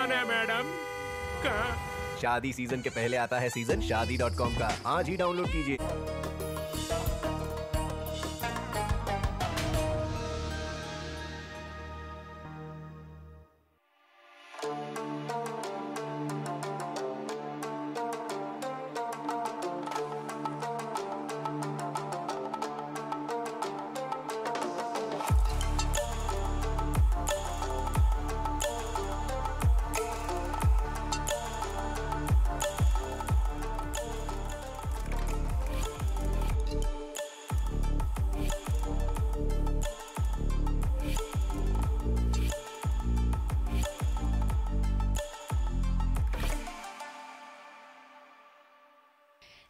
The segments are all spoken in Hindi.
कौन है मैडम? शादी सीजन के पहले आता है सीजन शादी.com का। आज ही डाउनलोड कीजिए।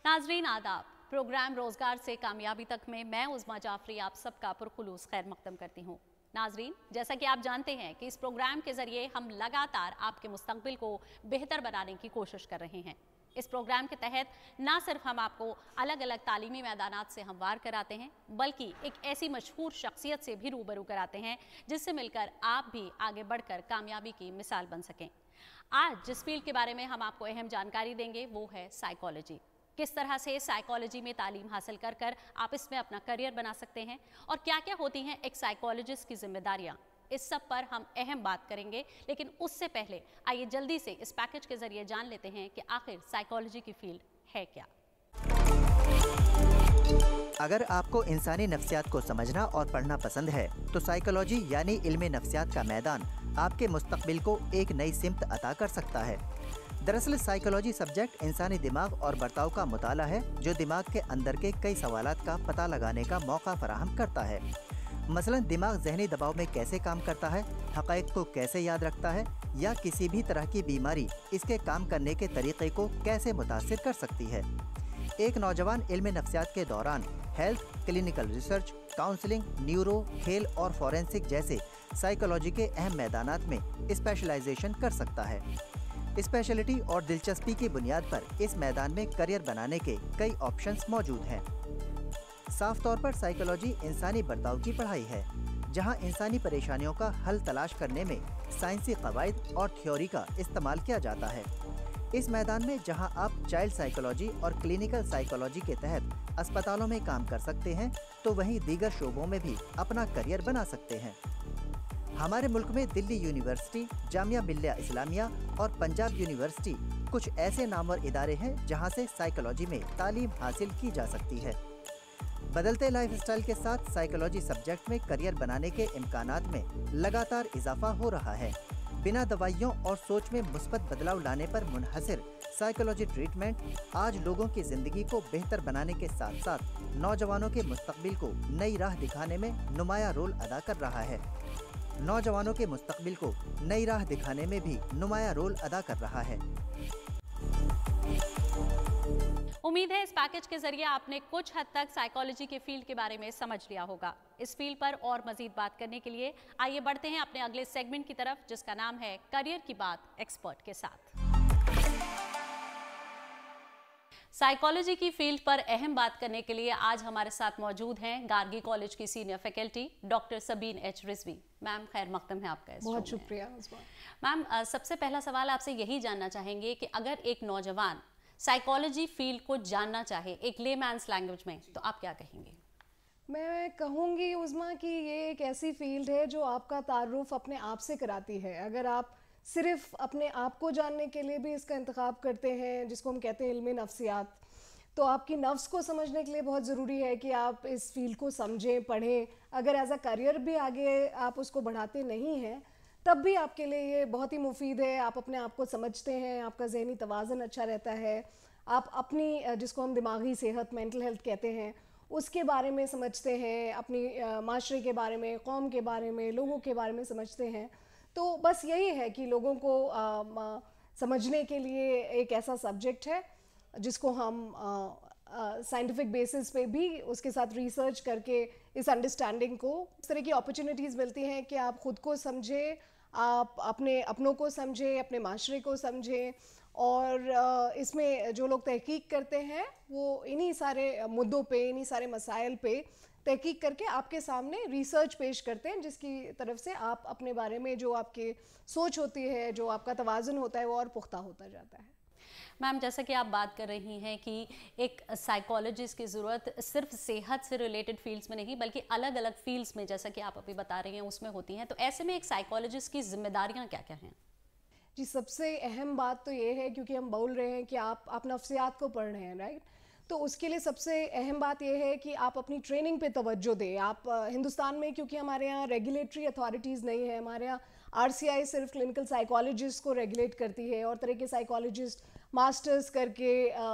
नाजरीन आदाब, प्रोग्राम रोजगार से कामयाबी तक में मैं उज़मा जाफरी आप सबका पुरखुलूस खैर मकदम करती हूँ। नाजरीन, जैसा कि आप जानते हैं कि इस प्रोग्राम के जरिए हम लगातार आपके मुस्तकबिल को बेहतर बनाने की कोशिश कर रहे हैं। इस प्रोग्राम के तहत ना सिर्फ हम आपको अलग अलग तालीमी मैदानात से हमवार कराते हैं, बल्कि एक ऐसी मशहूर शख्सियत से भी रूबरू कराते हैं जिससे मिलकर आप भी आगे बढ़कर कामयाबी की मिसाल बन सकें। आज जिस फील्ड के बारे में हम आपको अहम जानकारी देंगे वो है साइकोलॉजी। किस तरह से साइकोलॉजी में तालीम हासिल कर कर आप इसमें अपना करियर बना सकते हैं और क्या क्या होती हैं एक साइकोलॉजिस्ट की जिम्मेदारियां, इस सब पर हम अहम बात करेंगे। लेकिन उससे पहले आइए जल्दी से इस पैकेज के जरिए जान लेते हैं कि आखिर साइकोलॉजी की फील्ड है क्या। अगर आपको इंसानी नफ्सियात को समझना और पढ़ना पसंद है तो साइकोलॉजी यानी इल्मे नफ्सियात का मैदान आपके मुस्तकबिल को एक नई सिमत अता कर सकता है। दरअसल साइकोलॉजी सब्जेक्ट इंसानी दिमाग और बर्ताव का मुताला है जो दिमाग के अंदर के कई सवालात का पता लगाने का मौका फराहम करता है। मसलन दिमाग जहनी दबाव में कैसे काम करता है, हक़ाइक़ को कैसे याद रखता है या किसी भी तरह की बीमारी इसके काम करने के तरीक़े को कैसे मुतासिर कर सकती है। एक नौजवान इल्म नफ्सियात के दौरान health, clinical research, counselling, neuro, खेल और फॉरेंसिक जैसे साइकोलॉजी के अहम मैदानात में स्पेशलाइजेशन कर सकता है। स्पेशलिटी और दिलचस्पी की बुनियाद पर इस मैदान में करियर बनाने के कई ऑप्शंस मौजूद हैं। साफ तौर पर साइकोलॉजी इंसानी बर्ताव की पढ़ाई है, जहां इंसानी परेशानियों का हल तलाश करने में साइंसी कवायद और थ्योरी का इस्तेमाल किया जाता है। इस मैदान में जहां आप चाइल्ड साइकोलॉजी और क्लिनिकल साइकोलॉजी के तहत अस्पतालों में काम कर सकते हैं, तो वहीं दीगर शोबों में भी अपना करियर बना सकते हैं। हमारे मुल्क में दिल्ली यूनिवर्सिटी, जामिया मिल्लिया इस्लामिया और पंजाब यूनिवर्सिटी कुछ ऐसे नामवर इदारे हैं जहां से साइकोलॉजी में तालीम हासिल की जा सकती है। बदलते लाइफस्टाइल के साथ साइकोलॉजी सब्जेक्ट में करियर बनाने के इम्कानात में लगातार इजाफा हो रहा है। बिना दवाइयों और सोच में मुस्बत बदलाव लाने पर मुनहसर साइकोलॉजी ट्रीटमेंट आज लोगों की जिंदगी को बेहतर बनाने के साथ साथ नौजवानों के मुस्तकबिल को नई राह दिखाने में नुमाया रोल अदा कर रहा है। नौजवानों के मुस्तकबिल को नई राह दिखाने में भी नुमाया रोल अदा कर रहा है। उम्मीद है इस पैकेज के जरिए आपने कुछ हद तक साइकोलॉजी के फील्ड के बारे में समझ लिया होगा। इस फील्ड पर और मजीद बात करने के लिए आइए बढ़ते हैं अपने अगले सेगमेंट की तरफ, जिसका नाम है करियर की बात एक्सपर्ट के साथ। साइकोलॉजी की फील्ड पर अहम बात करने के लिए आज हमारे साथ मौजूद हैं गार्गी कॉलेज की senior faculty doctor Sabeen H Rizvi. Ma'am खैर मकदम है आपका। बहुत शुक्रिया मैम। सबसे पहला सवाल आपसे यही जानना चाहेंगे कि अगर एक नौजवान साइकोलॉजी फील्ड को जानना चाहे एक लेमैन्स लैंग्वेज में, तो आप क्या कहेंगे? मैं कहूँगी उज़मा कि ये एक ऐसी फील्ड है जो आपका तारुफ अपने आप से कराती है। अगर आप सिर्फ अपने आप को जानने के लिए भी इसका इंतखाब करते हैं, जिसको हम कहते हैं इल्मे नफ्सियात, तो आपकी नफ्स को समझने के लिए बहुत ज़रूरी है कि आप इस फील्ड को समझें, पढ़ें। अगर एज अ करियर भी आगे आप उसको बढ़ाते नहीं हैं, तब भी आपके लिए ये बहुत ही मुफीद है। आप अपने आप को समझते हैं, आपका ज़हनी तवाज़न अच्छा रहता है, आप अपनी जिसको हम दिमागी सेहत, मेंटल हेल्थ कहते हैं, उसके बारे में समझते हैं, अपनी माशरे के बारे में, कौम के बारे में, लोगों के बारे में समझते हैं। तो बस यही है कि लोगों को समझने के लिए एक ऐसा सब्जेक्ट है जिसको हम साइंटिफिक बेसिस पे भी उसके साथ रिसर्च करके इस अंडरस्टैंडिंग को, इस तरह की अपॉर्चुनिटीज़ मिलती हैं कि आप ख़ुद को समझें, आप अपने अपनों को समझें, अपने माशरे को समझें। और इसमें जो लोग तहकीक करते हैं वो इन्हीं सारे मुद्दों पे, इन्हीं सारे मसाइल पे तहकीक करके आपके सामने रिसर्च पेश करते हैं, जिसकी तरफ से आप अपने बारे में जो आपकी सोच होती है, जो आपका तवाज़ुन होता है, वो और पुख्ता होता जाता है। मैम, जैसा कि आप बात कर रही हैं कि एक साइकोलॉजिस्ट की ज़रूरत सिर्फ सेहत से रिलेटेड फील्ड्स में नहीं बल्कि अलग अलग फील्ड्स में, जैसा कि आप अभी बता रही हैं, उसमें होती हैं, तो ऐसे में एक साइकोलॉजिस्ट की जिम्मेदारियां क्या क्या हैं? जी, सबसे अहम बात तो ये है, क्योंकि हम बोल रहे हैं कि आप नफ्सियात को पढ़ रहे हैं, राइट? तो उसके लिए सबसे अहम बात यह है कि आप अपनी ट्रेनिंग पे तवज्जो दें। आप हिंदुस्तान में, क्योंकि हमारे यहाँ रेगुलेटरी अथॉरिटीज़ नहीं है, हमारे यहाँ आरसीआई सिर्फ क्लिनिकल साइकोलॉजिस्ट को रेगुलेट करती है और तरह के साइकोलॉजिस्ट मास्टर्स करके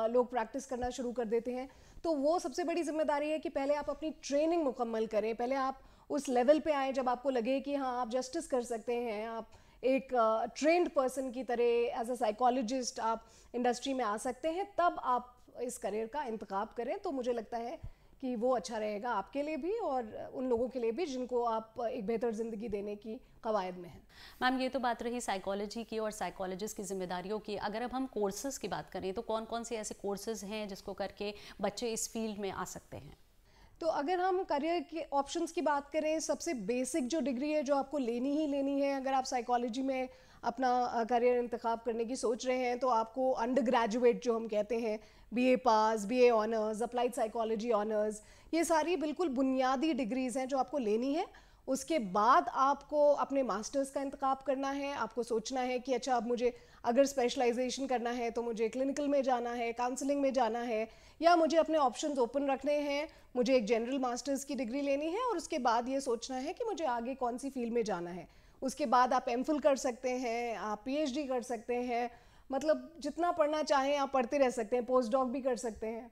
लोग प्रैक्टिस करना शुरू कर देते हैं। तो वो सबसे बड़ी जिम्मेदारी है कि पहले आप अपनी ट्रेनिंग मुकम्मल करें, पहले आप उस लेवल पे आएँ जब आपको लगे कि हाँ, आप जस्टिस कर सकते हैं, आप एक ट्रेंड पर्सन की तरह एज अ साइकोलॉजिस्ट आप इंडस्ट्री में आ सकते हैं, तब आप इस करियर का इंतखाब करें। तो मुझे लगता है कि वो अच्छा रहेगा आपके लिए भी और उन लोगों के लिए भी जिनको आप एक बेहतर ज़िंदगी देने की कवायद में हैं। मैम, ये तो बात रही साइकोलॉजी की और साइकोलॉजिस्ट की जिम्मेदारियों की। अगर अब हम कोर्सेज़ की बात करें तो कौन कौन से ऐसे कोर्सेज़ हैं जिसको करके बच्चे इस फील्ड में आ सकते हैं? तो अगर हम करियर के ऑप्शंस की बात करें, सबसे बेसिक जो डिग्री है जो आपको लेनी ही लेनी है अगर आप साइकोलॉजी में अपना करियर इंतखाब करने की सोच रहे हैं, तो आपको अंडर ग्रेजुएट जो हम कहते हैं, BA pass, BA honours, applied psychology honours, ये सारी बिल्कुल बुनियादी डिग्रीज़ हैं जो आपको लेनी है। उसके बाद आपको अपने मास्टर्स का इंतखाब करना है। आपको सोचना है कि अच्छा, अब मुझे अगर स्पेशलाइजेशन करना है तो मुझे क्लिनिकल में जाना है, काउंसलिंग में जाना है, या मुझे अपने ऑप्शंस ओपन रखने हैं, मुझे एक जनरल मास्टर्स की डिग्री लेनी है और उसके बाद ये सोचना है कि मुझे आगे कौन सी फील्ड में जाना है। उसके बाद आप एमफिल कर सकते हैं, आप पीएचडी कर सकते हैं, मतलब जितना पढ़ना चाहें आप पढ़ते रह सकते हैं, पोस्ट डॉक भी कर सकते हैं।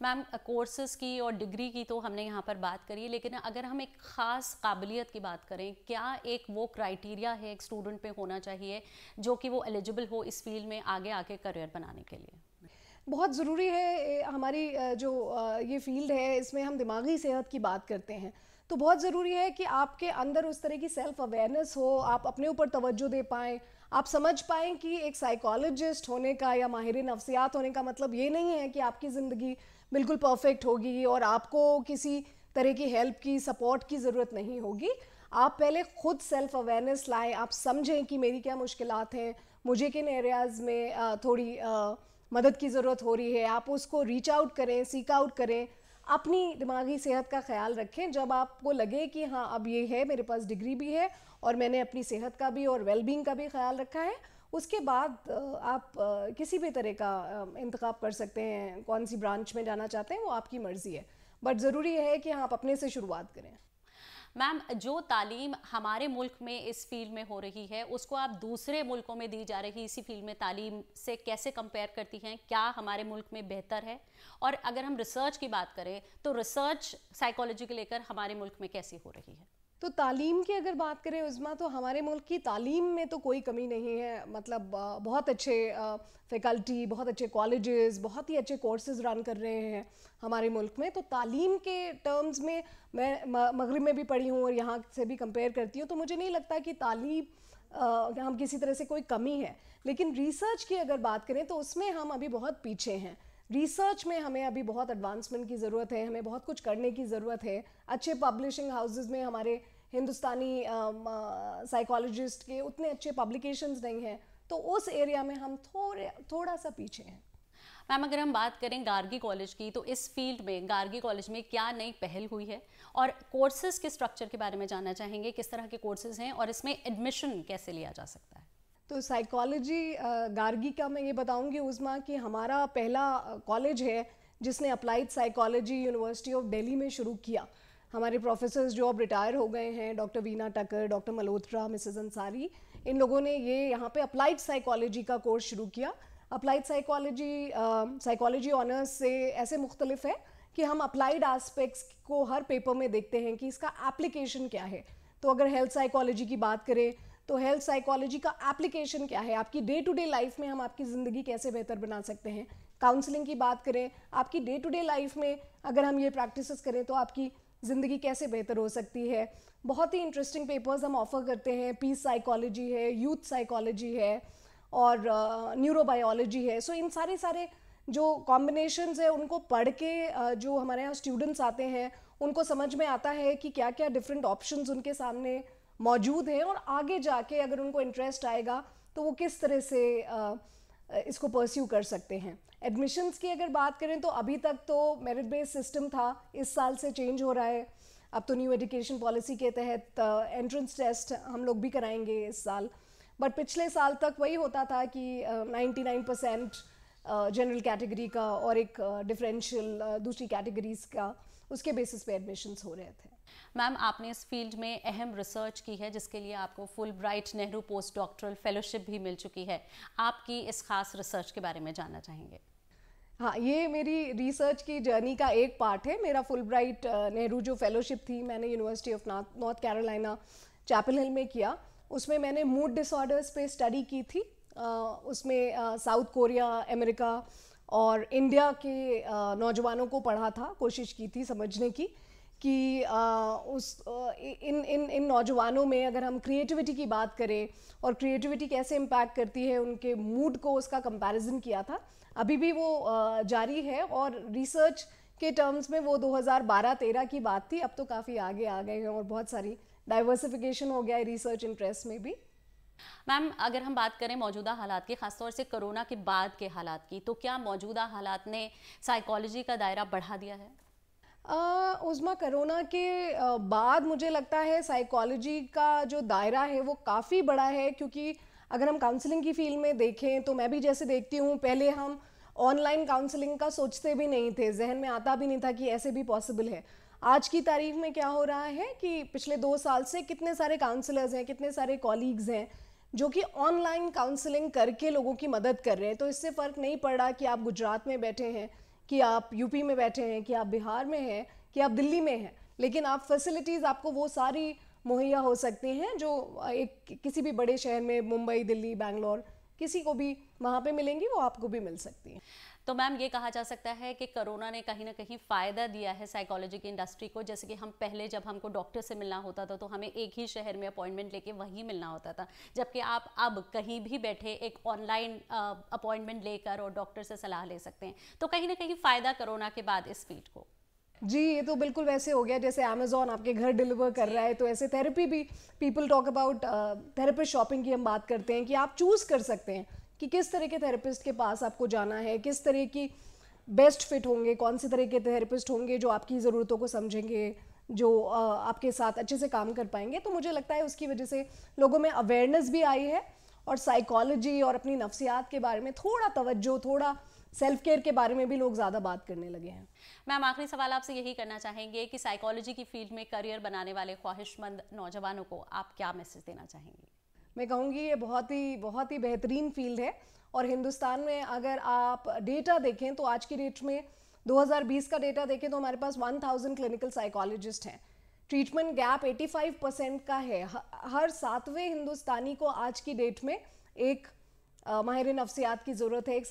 मैम, कोर्सेज़ की और डिग्री की तो हमने यहाँ पर बात करी, लेकिन अगर हम एक ख़ास काबिलियत की बात करें, क्या एक वो क्राइटेरिया है एक स्टूडेंट पे होना चाहिए जो कि वो एलिजिबल हो इस फील्ड में आगे आके करियर बनाने के लिए? बहुत ज़रूरी है। हमारी जो ये फील्ड है, इसमें हम दिमागी सेहत की बात करते हैं, तो बहुत ज़रूरी है कि आपके अंदर उस तरह की सेल्फ अवेयरनेस हो, आप अपने ऊपर तवज्जो दे पाएँ, आप समझ पाएँ कि एक साइकोलॉजिस्ट होने का या माहिर नफ्सियात होने का मतलब ये नहीं है कि आपकी ज़िंदगी बिल्कुल परफेक्ट होगी और आपको किसी तरह की हेल्प की, सपोर्ट की ज़रूरत नहीं होगी। आप पहले खुद सेल्फ अवेयरनेस लाएँ, आप समझें कि मेरी क्या मुश्किलात हैं, मुझे किन एरियाज़ में थोड़ी मदद की ज़रूरत हो रही है, आप उसको रीच आउट करें, सीक आउट करें, अपनी दिमागी सेहत का ख्याल रखें। जब आपको लगे कि हाँ, अब ये है, मेरे पास डिग्री भी है और मैंने अपनी सेहत का भी और वेलबींग का भी ख्याल रखा है, उसके बाद आप किसी भी तरह का इंतखाब कर सकते हैं। कौन सी ब्रांच में जाना चाहते हैं वो आपकी मर्ज़ी है, बट ज़रूरी है कि आप अपने से शुरुआत करें। मैम, जो तालीम हमारे मुल्क में इस फील्ड में हो रही है, उसको आप दूसरे मुल्कों में दी जा रही इसी फील्ड में तालीम से कैसे कंपेयर करती हैं? क्या हमारे मुल्क में बेहतर है? और अगर हम रिसर्च की बात करें तो रिसर्च साइकोलॉजी को लेकर हमारे मुल्क में कैसी हो रही है? तो तालीम की अगर बात करें उज़्मा, तो हमारे मुल्क की तालीम में तो कोई कमी नहीं है। मतलब बहुत अच्छे फैकल्टी, बहुत अच्छे कॉलेजेस, बहुत ही अच्छे कोर्सेज़ रन कर रहे हैं हमारे मुल्क में। तो तालीम के टर्म्स में मैं मगरिब में भी पढ़ी हूँ और यहाँ से भी कंपेयर करती हूँ, तो मुझे नहीं लगता कि तालीम हम किसी तरह से कोई कमी है। लेकिन रिसर्च की अगर बात करें तो उसमें हम अभी बहुत पीछे हैं। रिसर्च में हमें अभी बहुत एडवांसमेंट की ज़रूरत है, हमें बहुत कुछ करने की ज़रूरत है। अच्छे पब्लिशिंग हाउसेस में हमारे हिंदुस्तानी साइकोलॉजिस्ट के उतने अच्छे पब्लिकेशंस नहीं हैं, तो उस एरिया में हम थोड़ा सा पीछे हैं। मैम, अगर हम बात करें गार्गी कॉलेज की, तो इस फील्ड में गार्गी कॉलेज में क्या नई पहल हुई है और कोर्सेज़ के स्ट्रक्चर के बारे में जानना चाहेंगे, किस तरह के कोर्सेज़ हैं और इसमें एडमिशन कैसे लिया जा सकता है? तो साइकोलॉजी गार्गी का मैं ये बताऊंगी उज़्मा कि हमारा पहला कॉलेज है जिसने applied psychology university of Delhi में शुरू किया। हमारे प्रोफेसर्स जो अब रिटायर हो गए हैं, डॉक्टर वीना टकर, डॉक्टर मल्होत्रा, मिसेस अंसारी, इन लोगों ने ये यहाँ पे अप्लाइड साइकोलॉजी का कोर्स शुरू किया। अप्लाइड साइकोलॉजी ऑनर्स से ऐसे मुख्तलिफ है कि हम अप्लाइड एस्पेक्ट्स को हर पेपर में देखते हैं कि इसका एप्लीकेशन क्या है। तो अगर हेल्थ साइकोलॉजी की बात करें तो हेल्थ साइकोलॉजी का एप्लीकेशन क्या है, आपकी डे टू डे लाइफ में हम आपकी ज़िंदगी कैसे बेहतर बना सकते हैं। काउंसलिंग की बात करें, आपकी डे टू डे लाइफ में अगर हम ये प्रैक्टिसेस करें तो आपकी ज़िंदगी कैसे बेहतर हो सकती है। बहुत ही इंटरेस्टिंग पेपर्स हम ऑफ़र करते हैं। पीस साइकोलॉजी है, यूथ साइकोलॉजी है और न्यूरोबायोलॉजी है। सो इन सारे जो कॉम्बिनेशंस है उनको पढ़ के जो हमारे यहाँ स्टूडेंट्स आते हैं उनको समझ में आता है कि क्या क्या डिफरेंट ऑप्शंस उनके सामने मौजूद हैं, और आगे जाके अगर उनको इंटरेस्ट आएगा तो वो किस तरह से इसको परस्यू कर सकते हैं। एडमिशन्स की अगर बात करें तो अभी तक तो मेरिट बेस्ड सिस्टम था, इस साल से चेंज हो रहा है। अब तो न्यू एजुकेशन पॉलिसी के तहत एंट्रेंस टेस्ट हम लोग भी कराएंगे इस साल, बट पिछले साल तक वही होता था कि 99% जनरल कैटेगरी का और एक डिफरेंशियल दूसरी कैटेगरीज का, उसके बेसिस पे एडमिशन्स हो रहे थे। मैम, आपने इस फील्ड में अहम रिसर्च की है जिसके लिए आपको full bright Nehru post doctoral fellowship भी मिल चुकी है। आपकी इस खास रिसर्च के बारे में जानना चाहेंगे। हाँ, ये मेरी रिसर्च की जर्नी का एक पार्ट है। मेरा फुल ब्राइट नेहरू जो फेलोशिप थी, मैंने University of North Carolina Chapel Hill में किया। उसमें मैंने मूड डिसऑर्डर्स पे स्टडी की थी। उसमें साउथ कोरिया, अमेरिका और इंडिया के नौजवानों को पढ़ा था, कोशिश की थी समझने की कि इन नौजवानों में अगर हम क्रिएटिविटी की बात करें और क्रिएटिविटी कैसे इम्पैक्ट करती है उनके मूड को, उसका कंपैरिजन किया था। अभी भी वो जारी है, और रिसर्च के टर्म्स में वो 2012-13 की बात थी। अब तो काफ़ी आगे आ गए हैं और बहुत सारी डाइवर्सिफिकेशन हो गया है रिसर्च इंटरेस्ट में भी। मैम, अगर हम बात करें मौजूदा हालात की, खासतौर से कोरोना के बाद के हालात की, तो क्या मौजूदा हालात ने साइकोलॉजी का दायरा बढ़ा दिया है? उस्मा, कोरोना के बाद मुझे लगता है साइकोलॉजी का जो दायरा है वो काफ़ी बड़ा है, क्योंकि अगर हम काउंसलिंग की फील्ड में देखें तो मैं भी जैसे देखती हूँ, पहले हम ऑनलाइन काउंसलिंग का सोचते भी नहीं थे, जहन में आता भी नहीं था कि ऐसे भी पॉसिबल है। आज की तारीख में क्या हो रहा है कि पिछले 2 साल से कितने सारे काउंसलर्स हैं, कितने सारे कॉलीग्स हैं जो कि ऑनलाइन काउंसलिंग करके लोगों की मदद कर रहे हैं। तो इससे फ़र्क नहीं पड़ रहा कि आप गुजरात में बैठे हैं, कि आप यूपी में बैठे हैं, कि आप बिहार में हैं, कि आप दिल्ली में हैं, लेकिन आप फैसिलिटीज़ आपको वो सारी मुहैया हो सकती हैं जो एक किसी भी बड़े शहर में, मुंबई, दिल्ली, बैंगलोर, किसी को भी वहाँ पे मिलेंगी, वो आपको भी मिल सकती हैं। तो मैम, ये कहा जा सकता है कि कोरोना ने कहीं ना कहीं फ़ायदा दिया है साइकोलॉजी की इंडस्ट्री को। जैसे कि हम पहले जब हमको डॉक्टर से मिलना होता था तो हमें एक ही शहर में अपॉइंटमेंट लेके वहीं मिलना होता था, जबकि आप अब कहीं भी बैठे एक ऑनलाइन अपॉइंटमेंट लेकर और डॉक्टर से सलाह ले सकते हैं। तो कहीं ना कहीं फ़ायदा कोरोना के बाद इस फील्ड को। जी, ये तो बिल्कुल वैसे हो गया जैसे अमेज़ॉन आपके घर डिलीवर कर रहा है, तो ऐसे थेरेपी भी, people talk about therapist shopping की हम बात करते हैं कि आप चूज़ कर सकते हैं कि किस तरह के थेरेपिस्ट के पास आपको जाना है, किस तरह की बेस्ट फिट होंगे, कौन से तरह के थेरेपिस्ट होंगे जो आपकी ज़रूरतों को समझेंगे, जो आपके साथ अच्छे से काम कर पाएंगे। तो मुझे लगता है उसकी वजह से लोगों में अवेयरनेस भी आई है, और साइकोलॉजी और अपनी नफ्सियात के बारे में थोड़ा तवज्जो, थोड़ा सेल्फ केयर के बारे में भी लोग ज़्यादा बात करने लगे हैं। मैम, आखिरी सवाल आपसे यही करना चाहेंगे कि साइकोलॉजी की फील्ड में करियर बनाने वाले ख्वाहिशमंद नौजवानों को आप क्या मैसेज देना चाहेंगी? मैं कहूँगी ये बहुत ही बेहतरीन फील्ड है, और हिंदुस्तान में अगर आप डेटा देखें तो आज की डेट में 2020 का डेटा देखें तो हमारे पास 1000 क्लिनिकल साइकोलॉजिस्ट हैं। ट्रीटमेंट गैप 85% का है। हर 7वें हिंदुस्तानी को आज की डेट में एक माहिर नफ्सियात की ज़रूरत है, एक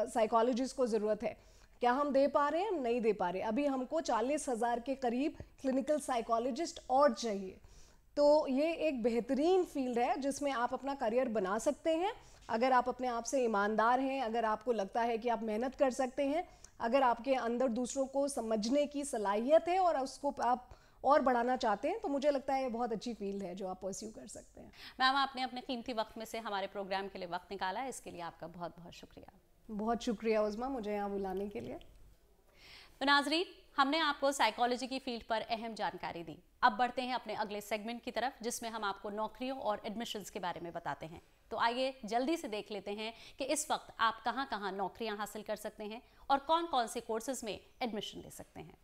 साइकोलॉजिस्ट को ज़रूरत है। क्या हम दे पा रहे हैं? हम नहीं दे पा रहे। अभी हमको 40,000 के करीब क्लिनिकल साइकोलॉजिस्ट और चाहिए। तो ये एक बेहतरीन फील्ड है जिसमें आप अपना करियर बना सकते हैं, अगर आप अपने आप से ईमानदार हैं, अगर आपको लगता है कि आप मेहनत कर सकते हैं, अगर आपके अंदर दूसरों को समझने की सलाहियत है और उसको आप और बढ़ाना चाहते हैं, तो मुझे लगता है ये बहुत अच्छी फील्ड है जो आप परस्यू कर सकते हैं। मैम, आपने अपने कीमती वक्त में से हमारे प्रोग्राम के लिए वक्त निकाला है, इसके लिए आपका बहुत बहुत शुक्रिया। बहुत शुक्रिया उस्मा, मुझे यहाँ बुलाने के लिए। तो नाजरीन, हमने आपको साइकोलॉजी की फील्ड पर अहम जानकारी दी। अब बढ़ते हैं अपने अगले सेगमेंट की तरफ, जिसमें हम आपको नौकरियों और एडमिशन्स के बारे में बताते हैं। तो आइए जल्दी से देख लेते हैं कि इस वक्त आप कहां कहां नौकरियां हासिल कर सकते हैं और कौन कौन से कोर्सेज में एडमिशन ले सकते हैं।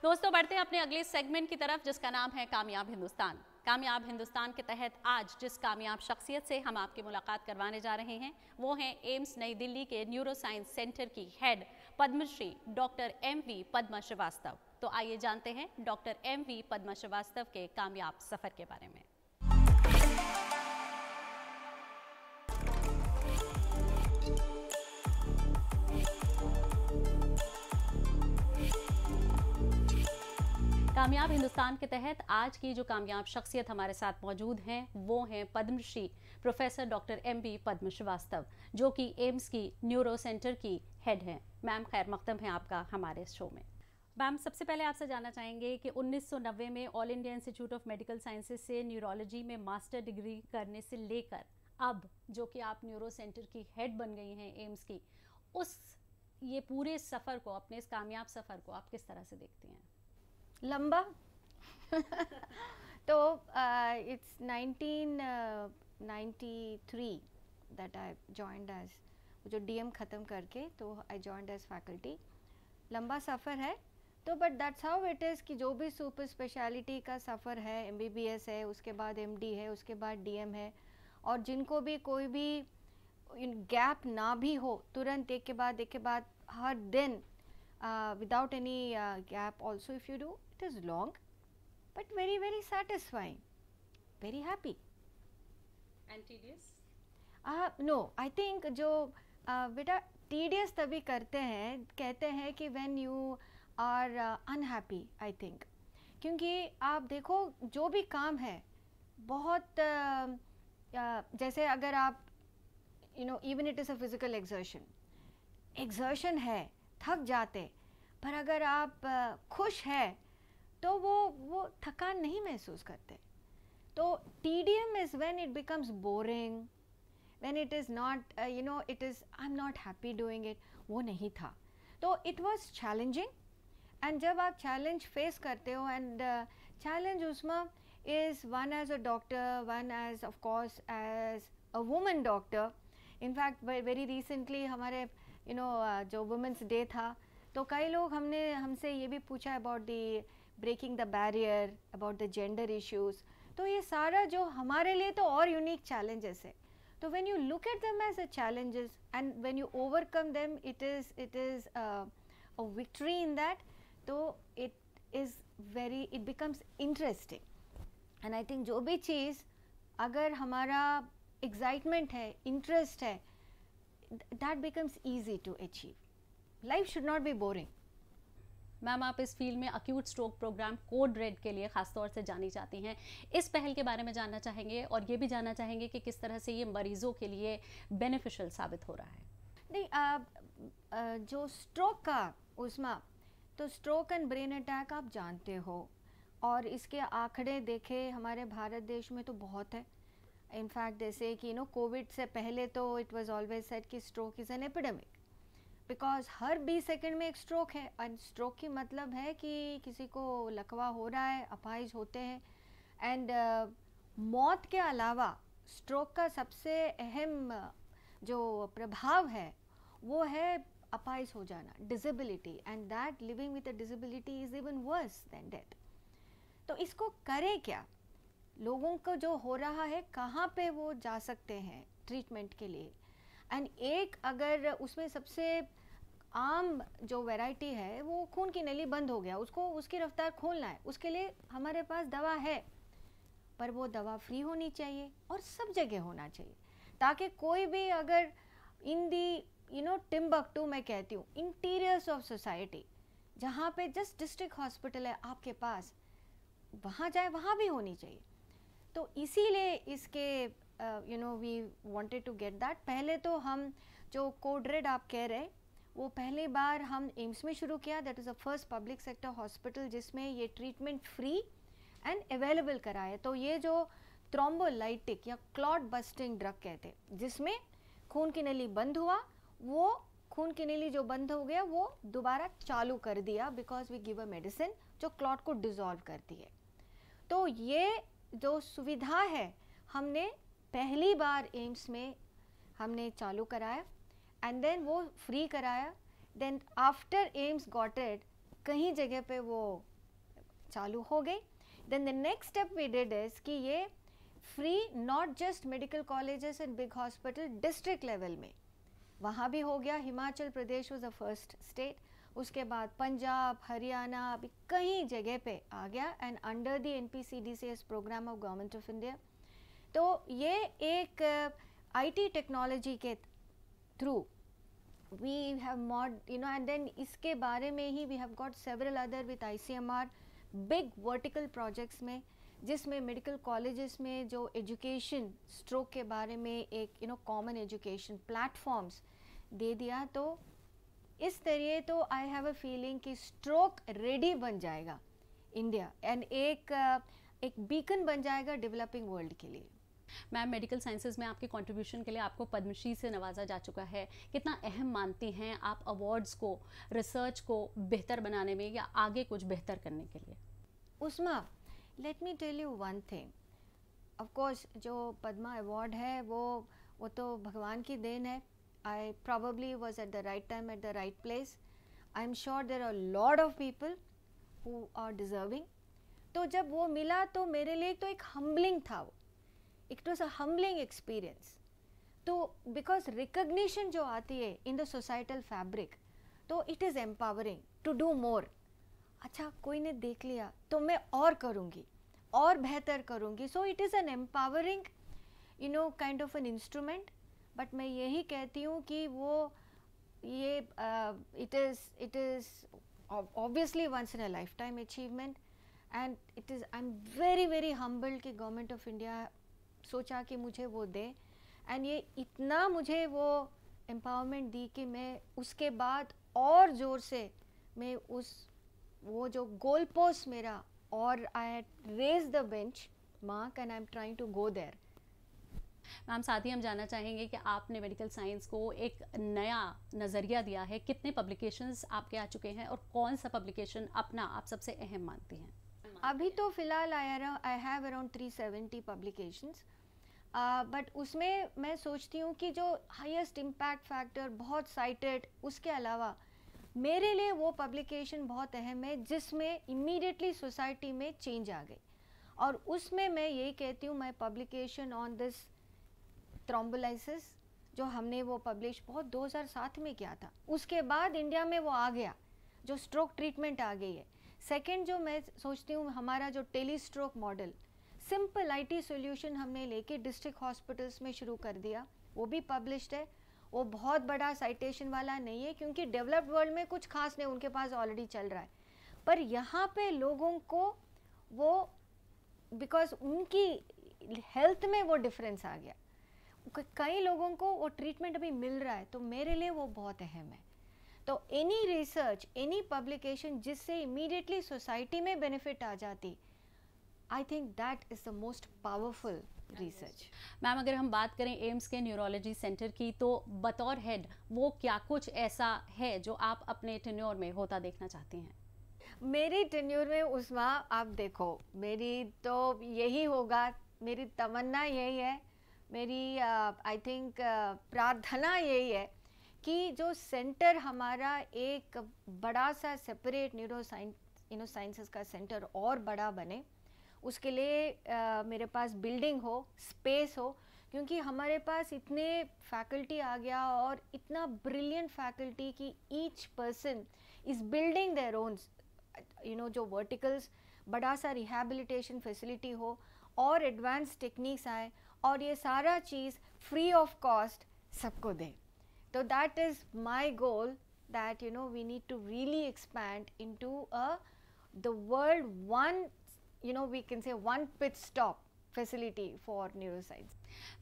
दोस्तों बढ़ते हैं अपने अगले सेगमेंट की तरफ, जिसका नाम है कामयाब हिंदुस्तान। कामयाब हिंदुस्तान के तहत आज जिस कामयाब शख्सियत से हम आपकी मुलाकात करवाने जा रहे हैं वो हैं एम्स नई दिल्ली के न्यूरो साइंस सेंटर की head Padma Shri doctor MV Padma Srivastava. तो आइए जानते हैं डॉक्टर MV पद्मा श्रीवास्तव के कामयाब सफर के बारे में। कामयाब हिंदुस्तान के तहत आज की जो कामयाब शख्सियत हमारे साथ मौजूद हैं वो हैं Padma Shri professor doctor MV Padma Srivastava, जो कि एम्स की न्यूरो सेंटर की हेड हैं। मैम खैर मकदम है आपका हमारे शो में। मैम सबसे पहले आपसे जानना चाहेंगे कि 1990 में all India institute of medical sciences से न्यूरोलॉजी में मास्टर डिग्री करने से लेकर अब जो कि आप न्यूरो सेंटर की हेड बन गई हैं एम्स की, उस ये पूरे सफ़र को, अपने इस कामयाब सफ़र को आप किस तरह से देखती हैं? लंबा तो it's 1993 that I joined as, जो DM ख़त्म करके तो आई जॉइंड एज फैकल्टी। लंबा सफ़र है तो but that's how it is कि जो भी सुपर स्पेशलिटी का सफ़र है, MBBS है, उसके बाद MD है, उसके बाद DM है, और जिनको भी कोई भी गैप ना भी हो, तुरंत एक के बाद हर दिन without any gap also if you do, it is long but very very satisfying, very happy. And tedious? No, I think जो बेटा tedious तभी करते हैं, कहते हैं कि when you are unhappy, I think, क्योंकि आप देखो जो भी काम है बहुत जैसे अगर आप even it is a physical exertion है, थक जाते, पर अगर आप खुश हैं तो वो थकान नहीं महसूस करते। तो TDM is when it becomes boring, when it is not it is I'm not happy doing it, वो नहीं था। तो it was challenging, and जब आप challenge face करते हो, and challenge उसमें is one as a doctor, one as of course as a woman doctor. In fact very recently हमारे जो वुमेंस डे था तो कई लोग हमसे ये भी पूछा about the breaking the barrier, about the gender issues. तो ये सारा जो हमारे लिए तो और यूनिक चैलेंजेस है। तो when you look at them as a challenges and when you overcome them, it is a victory in that. तो it becomes interesting, and I think जो भी चीज़ अगर हमारा एक्साइटमेंट है, इंटरेस्ट है, that becomes easy to achieve. Life should not be boring. Ma'am आप इस फील्ड में acute stroke programme code red के लिए खास तौर से जानी जाती हैं, इस पहल के बारे में जानना चाहेंगे और ये भी जानना चाहेंगे कि किस तरह से ये मरीजों के लिए बेनिफिशियल साबित हो रहा है। नहीं, जो स्ट्रोक का उसमें तो स्ट्रोक एंड ब्रेन अटैक आप जानते हो, और इसके आंकड़े देखे हमारे भारत देश में तो बहुत है। इनफैक्ट जैसे कि कोविड से पहले तो इट वाज ऑलवेज सेड कि stroke is an epidemic, because her 20 second में एक स्ट्रोक है। और स्ट्रोक की मतलब है कि किसी को लकवा हो रहा है, अपाहिज होते हैं। एंड मौत के अलावा स्ट्रोक का सबसे अहम जो प्रभाव है वो है अपाहिज हो जाना, disability, and that living with a disability is even worse than death. तो इसको करें क्या? लोगों को जो हो रहा है कहाँ पे वो जा सकते हैं ट्रीटमेंट के लिए? एंड एक अगर उसमें सबसे आम जो वैरायटी है वो खून की नली बंद हो गया, उसको उसकी रफ्तार खोलना है, उसके लिए हमारे पास दवा है, पर वो दवा फ्री होनी चाहिए और सब जगह होना चाहिए, ताकि कोई भी अगर इन दी टिम्बकटू, मैं कहती हूँ इंटीरियर्स ऑफ सोसाइटी, जहाँ पे जस्ट डिस्ट्रिक्ट हॉस्पिटल है आपके पास, वहाँ जाए, वहाँ भी होनी चाहिए। तो इसीलिए इसके we wanted to get that. पहले तो हम जो कोड रेड आप कह रहे, वो पहली बार हम एम्स में शुरू किया। That is the first public sector hospital जिसमें ये ट्रीटमेंट फ्री एंड अवेलेबल कराए। तो ये जो थ्रोम्बोलाइटिक या क्लॉट बस्टिंग ड्रग कहते, जिसमें खून की नली बंद हुआ, वो खून की नली जो बंद हो गया वो दोबारा चालू कर दिया, because we give a medicine जो क्लॉट को डिसॉल्व करती है। तो ये जो सुविधा है हमने पहली बार एम्स में हमने चालू कराया, एंड देन वो फ्री कराया। Then after AIIMS got it, कहीं जगह पे वो चालू हो गई. Then the next step we did is कि ये free not just medical colleges and big hospital, district level में वहाँ भी हो गया. Himachal Pradesh was the first state, उसके बाद पंजाब, हरियाणा, अभी कई जगह पे आ गया and under the NPCDCS programme of government of India. तो ये एक IT टेक्नोलॉजी के through we have and then इसके बारे में ही we have got several other with ICMR big vertical projects में, जिसमें मेडिकल कॉलेजेस में जो एजुकेशन स्ट्रोक के बारे में एक कॉमन एजुकेशन प्लेटफॉर्म्स दे दिया. तो इस तरह तो आई हैव अ फीलिंग कि स्ट्रोक रेडी बन जाएगा इंडिया एंड एक बीकन बन जाएगा डेवलपिंग वर्ल्ड के लिए. मैम, मेडिकल साइंसेज में आपके कंट्रीब्यूशन के लिए आपको पद्मश्री से नवाजा जा चुका है. कितना अहम मानती हैं आप अवार्ड्स को रिसर्च को बेहतर बनाने में या आगे कुछ बेहतर करने के लिए? Usma, let me tell you one thing. Of course जो पद्मा अवार्ड है वो तो भगवान की देन है. I probably was at the right time at the right place. I'm sure there are a lot of people who are deserving. तो जब वो मिला तो मेरे लिए तो एक humbling था वो. It was a humbling experience. तो because recognition जो आती है in the societal fabric, तो it is empowering to do more. अच्छा, कोई ने देख लिया तो मैं और करूँगी और बेहतर करूँगी. So it is an empowering kind of an instrument. But मैं यही कहती हूँ कि वो ये it is obviously once in a lifetime achievement and it is I am very very humbled कि गवर्नमेंट ऑफ इंडिया सोचा कि मुझे वो दे एंड ये इतना मुझे वो एम्पावरमेंट दी कि मैं उसके बाद और ज़ोर से मैं वो जो गोल पोस्ट मेरा और I had raise the benchmark and I am trying to go there. Ma'am, साथ ही हम जानना चाहेंगे कि आपने मेडिकल साइंस को एक नया नज़रिया दिया है. कितने पब्लिकेशंस आपके आ चुके हैं और कौन सा पब्लिकेशन अपना आप सबसे अहम मानती हैं? अभी तो फ़िलहाल I have around 370 publications. But उसमें मैं सोचती हूँ कि जो हाईएस्ट इम्पैक्ट फैक्टर बहुत साइटेड, उसके अलावा मेरे लिए वो पब्लिकेशन बहुत अहम है जिसमें इमीडिएटली सोसाइटी में चेंज आ गई. और उसमें मैं यही कहती हूँ, माई पब्लिकेशन ऑन दिस थ्रोम्बोलाइसिस जो हमने वो पब्लिश बहुत 2007 में किया था, उसके बाद इंडिया में वो आ गया, जो स्ट्रोक ट्रीटमेंट आ गई है. सेकंड जो मैं सोचती हूँ हमारा जो tele stroke model, simple IT solution हमने लेके डिस्ट्रिक्ट हॉस्पिटल्स में शुरू कर दिया, वो भी पब्लिश्ड है. वो बहुत बड़ा साइटेशन वाला नहीं है क्योंकि डेवलप्ड वर्ल्ड में कुछ खास नहीं, उनके पास ऑलरेडी चल रहा है. पर यहाँ पे लोगों को वो बिकॉज उनकी हेल्थ में वो डिफरेंस आ गया, कई लोगों को वो ट्रीटमेंट अभी मिल रहा है, तो मेरे लिए वो बहुत अहम है. तो एनी रिसर्च, एनी पब्लिकेशन जिससे इमीडिएटली सोसाइटी में बेनिफिट आ जाती, I think that is the most powerful research. Ma'am, अगर हम बात करें एम्स के न्यूरोलॉजी सेंटर की, तो बतौर हेड वो क्या कुछ ऐसा है जो आप अपने टेन्योर में होता देखना चाहती हैं? मेरी टेन्योर में उस्मा, आप देखो, मेरी तो यही होगा, मेरी तमन्ना यही है, मेरी आई थिंक प्रार्थना यही है कि जो सेंटर हमारा एक बड़ा सा सेपरेट साइंसेस का सेंटर और बड़ा बने. उसके लिए मेरे पास बिल्डिंग हो, स्पेस हो, क्योंकि हमारे पास इतने फैकल्टी आ गया और इतना ब्रिलियंट फैकल्टी कि each person is building their own जो वर्टिकल्स, बड़ा सा रिहैबिलिटेशन फैसिलिटी हो और एडवांस टेक्निक्स आए और ये सारा चीज़ फ्री ऑफ कॉस्ट सबको दे. तो that is my goal, that we need to really expand into the world one we can say one pit stop facility for neuroscience.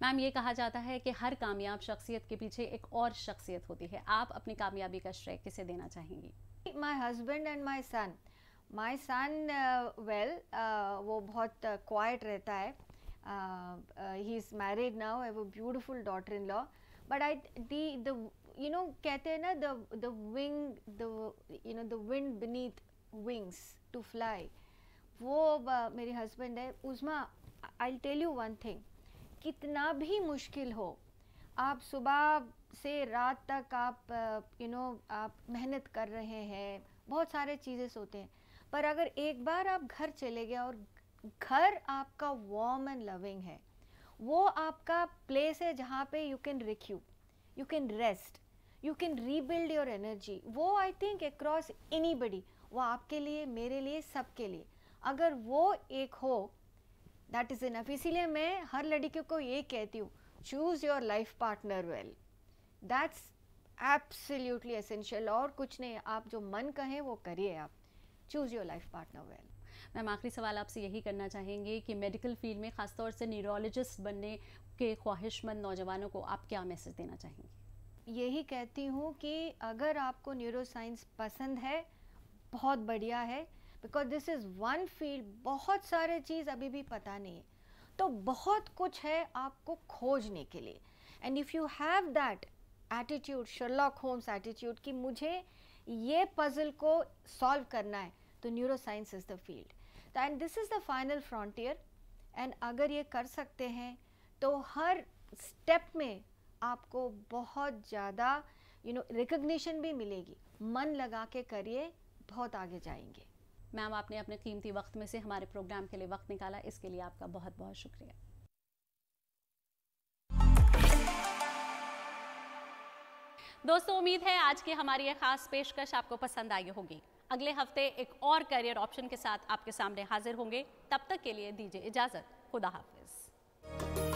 Ma'am, ये कहा जाता है कि हर कामयाब शख्सियत के पीछे एक और शख्सियत होती है. आप अपनी कामयाबी का श्रेय किसे देना चाहेंगी? My husband and my son. My son, वो बहुत quiet रहता है. He is married now. I have a beautiful daughter-in-law. But कहते हैं ना, the wing, the wind beneath wings to fly. वो मेरे हस्बैंड है. Usma, I tell you one thing, कितना भी मुश्किल हो, आप सुबह से रात तक आप आप मेहनत कर रहे हैं, बहुत सारे चीज़ें होते हैं, पर अगर एक बार आप घर चले गए और घर आपका वार्म एंड लविंग है, वो आपका प्लेस है जहाँ पे you can you can rest, you can rebuild your energy. वो आई थिंक अक्रॉस एनीबडी, वो आपके लिए, मेरे लिए, सबके लिए, अगर वो एक हो, दैट इज़ इनफ। इसीलिए मैं हर लड़कियों को ये कहती हूँ, choose your life partner well, that's absolutely essential. और कुछ नहीं, आप जो मन कहें वो करिए, आप choose your life partner well. Ma'am, आखिरी सवाल आपसे यही करना चाहेंगे कि मेडिकल फील्ड में ख़ासतौर से न्यूरोलॉजिस्ट बनने के ख्वाहिशमंद नौजवानों को आप क्या मैसेज देना चाहेंगे? यही कहती हूँ कि अगर आपको न्यूरो साइंस पसंद है, बहुत बढ़िया है, because this is one field, बहुत सारे चीज़ अभी भी पता नहीं है, तो बहुत कुछ है आपको खोजने के लिए। And if you have that attitude, Sherlock Holmes attitude, कि मुझे ये पजल को सॉल्व करना है, तो neuroscience is the field and this is the final frontier. And अगर ये कर सकते हैं तो हर स्टेप में आपको बहुत ज़्यादा रिकग्निशन भी मिलेगी। मन लगा के करिए, बहुत आगे जाएंगे। मैम, आपने अपने कीमती वक्त में से हमारे प्रोग्राम के लिए वक्त निकाला, इसके लिए आपका बहुत बहुत शुक्रिया। दोस्तों, उम्मीद है आज की हमारी ये खास पेशकश आपको पसंद आई होगी। अगले हफ्ते एक और करियर ऑप्शन के साथ आपके सामने हाजिर होंगे। तब तक के लिए दीजिए इजाजत। खुदा हाफिज।